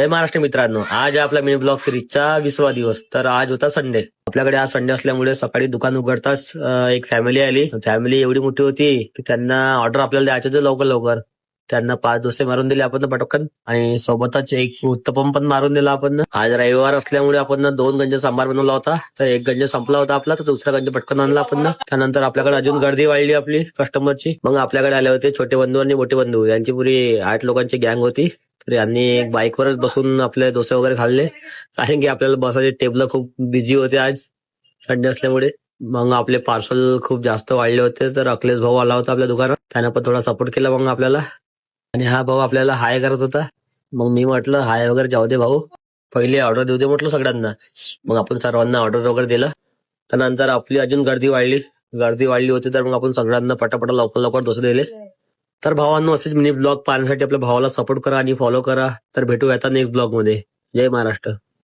जय महाराष्ट्र मित्रांनो, आज आहे आपला मिनी ब्लॉग सिरीजचा 20वा दिवस. तर आज होता संडे. आपल्याकडे आज संडे असल्यामुळे सकाळी दुकान उघडताच एक फॅमिली आली. फॅमिली एवढी मोठी होती की त्यांना ऑर्डर आपल्याला द्यायचं होतं लवकर लवकर. त्यांना 5 डोसे मारून दिले आपण पटकन आणि सोबतच एक उत्तपम पण मारून दिला आपण. आज रविवार असल्यामुळे आपण 2 गंज सांबार बनवला होता. तर एक गंज संपला होता आपला, तर दुसरा गंज पटकन आणला आपण. त्यानंतर आपल्याकडे अजून गर्दी वाढली आपली कस्टमरची. मग आपल्याकडे आले होते छोटे बंधू आणि मोठे बंधू, यांची पुरी 8 लोकांची गँग होती. तर यांनी एक बाईकवरच बसून आपले डोसे वगैरे खाल्ले, कारण की आपल्याला बसायचे टेबल खूप बिझी होते आज संडे असल्यामुळे. मग आपले पार्सल खूप जास्त वाढले होते. तर अखिलेश भाऊ आला होता आपल्या दुकानात, त्यानं पण थोडा सपोर्ट केला मग आपल्याला. आणि हा भाऊ आपल्याला हाय करत होता. मग मी म्हटलं हाय वगैरे जाऊ दे भाऊ, पहिले ऑर्डर देऊ दे म्हटलं सगळ्यांना. मग आपण सर्वांना ऑर्डर वगैरे दिलं. त्यानंतर आपली अजून गर्दी वाढली होती. तर मग आपण सगळ्यांना पटापट लवकर लवकर डोसे दिले. तर भावांनो, असेच मिनी ब्लॉग पाहण्यासाठी आपल्या भावाला सपोर्ट करा आणि फॉलो करा. तर भेटूया आता नेक्स्ट ब्लॉग मध्ये. जय महाराष्ट्र.